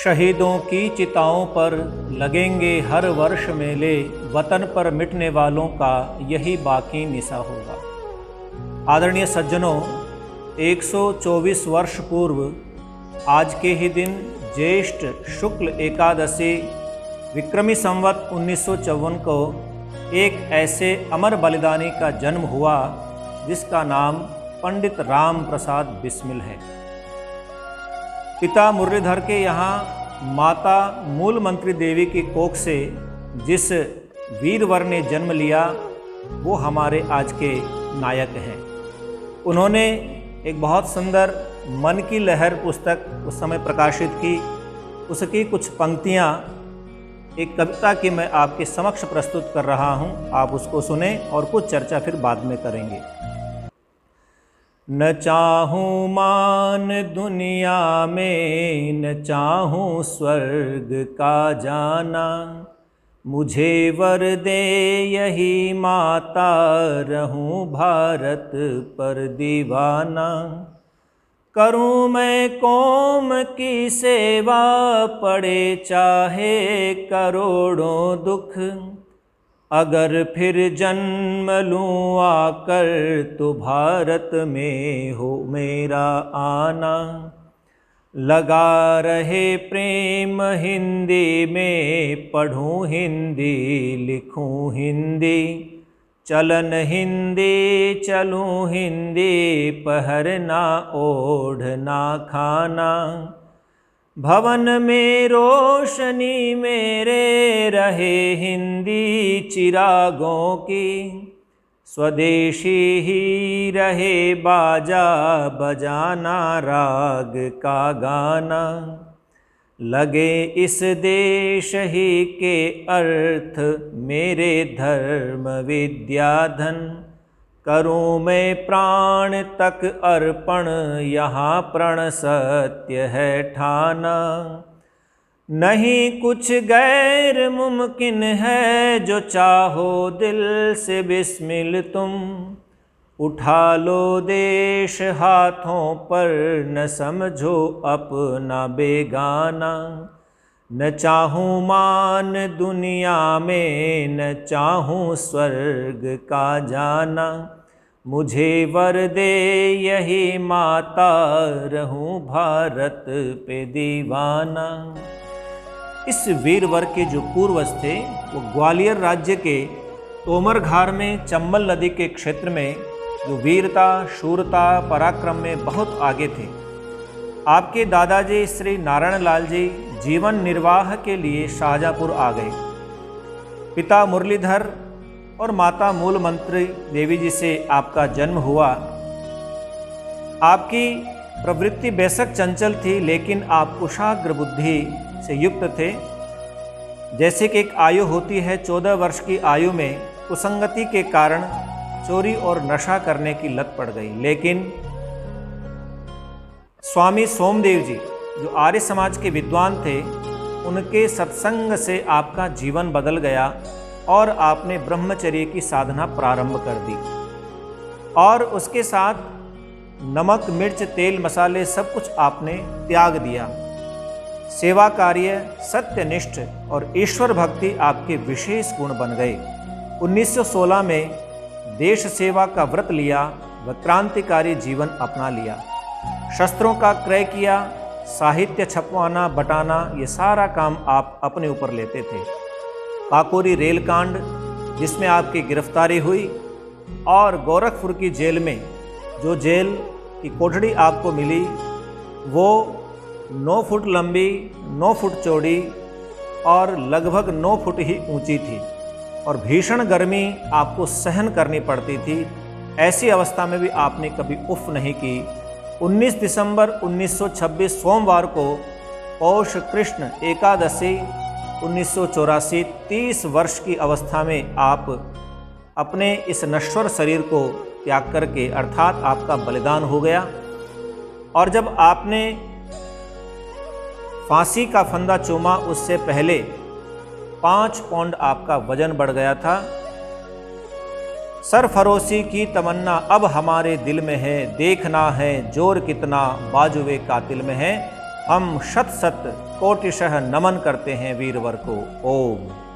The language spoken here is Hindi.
शहीदों की चिताओं पर लगेंगे हर वर्ष मेले, वतन पर मिटने वालों का यही बाकी निशा होगा। आदरणीय सज्जनों, 124 वर्ष पूर्व आज के ही दिन ज्येष्ठ शुक्ल एकादशी विक्रमी संवत 1954 को एक ऐसे अमर बलिदानी का जन्म हुआ जिसका नाम पंडित राम प्रसाद बिस्मिल है। पिता मुरलीधर के यहाँ माता मूल मंत्री देवी की कोख से जिस वीरवर ने जन्म लिया वो हमारे आज के नायक हैं। उन्होंने एक बहुत सुंदर मन की लहर पुस्तक उस समय प्रकाशित की। उसकी कुछ पंक्तियाँ एक कविता की मैं आपके समक्ष प्रस्तुत कर रहा हूँ, आप उसको सुने और कुछ चर्चा फिर बाद में करेंगे। न चाहूँ मान दुनिया में, न चाहूँ स्वर्ग का जाना, मुझे वर दे यही माता, रहूँ भारत पर दीवाना। करूँ मैं कौम की सेवा, पड़े चाहे करोड़ों दुख, अगर फिर जन्म लूँ आकर तो भारत में हो मेरा आना। लगा रहे प्रेम हिंदी में, पढ़ूँ हिंदी लिखूँ हिंदी, चलन हिंदी चलूँ हिंदी, पहरना ओढ़ना खाना। भवन में रोशनी मेरे रहे हिंदी चिरागों की, स्वदेशी ही रहे बाजा बजाना राग का गाना। लगे इस देश ही के अर्थ मेरे धर्म विद्या धन, करूँ मैं प्राण तक अर्पण यहाँ प्रण सत्य है ठाना। नहीं कुछ गैर मुमकिन है जो चाहो दिल से बिस्मिल तुम, उठा लो देश हाथों पर न समझो अपना बेगाना। न चाहूँ मान दुनिया में, न चाहूँ स्वर्ग का जाना, मुझे वर दे यही माता, रहूँ भारत पे दीवाना। इस वीरवर के जो पूर्वज थे वो ग्वालियर राज्य के तोमरघार में चंबल नदी के क्षेत्र में जो वीरता शूरता पराक्रम में बहुत आगे थे। आपके दादाजी श्री नारायण लाल जी जीवन निर्वाह के लिए शाहजहाँपुर आ गए। पिता मुरलीधर और माता मूल मंत्री देवी जी से आपका जन्म हुआ। आपकी प्रवृत्ति बेशक चंचल थी, लेकिन आप कुशाग्र बुद्धि से युक्त थे। जैसे कि एक आयु होती है, 14 वर्ष की आयु में कुसंगति के कारण चोरी और नशा करने की लत पड़ गई। लेकिन स्वामी सोमदेव जी जो आर्य समाज के विद्वान थे, उनके सत्संग से आपका जीवन बदल गया और आपने ब्रह्मचर्य की साधना प्रारंभ कर दी। और उसके साथ नमक मिर्च तेल मसाले सब कुछ आपने त्याग दिया। सेवा कार्य सत्यनिष्ठ और ईश्वर भक्ति आपके विशेष गुण बन गए। 1916 में देश सेवा का व्रत लिया व क्रांतिकारी जीवन अपना लिया। शस्त्रों का क्रय किया, साहित्य छपवाना बटाना ये सारा काम आप अपने ऊपर लेते थे। काकोरी रेलकांड जिसमें आपकी गिरफ्तारी हुई और गोरखपुर की जेल में जो जेल की कोठड़ी आपको मिली वो 9 फुट लंबी 9 फुट चौड़ी और लगभग 9 फुट ही ऊंची थी और भीषण गर्मी आपको सहन करनी पड़ती थी। ऐसी अवस्था में भी आपने कभी उफ नहीं की। 19 दिसंबर 1926 सोमवार को पौष कृष्ण एकादशी 1984 30 वर्ष की अवस्था में आप अपने इस नश्वर शरीर को त्याग करके, अर्थात आपका बलिदान हो गया। और जब आपने फांसी का फंदा चूमा उससे पहले 5 पौंड आपका वजन बढ़ गया था। सरफरोशी की तमन्ना अब हमारे दिल में है, देखना है जोर कितना बाजुए कातिल में है। हम शत शत कोटिशः नमन करते हैं वीरवर को। ओम।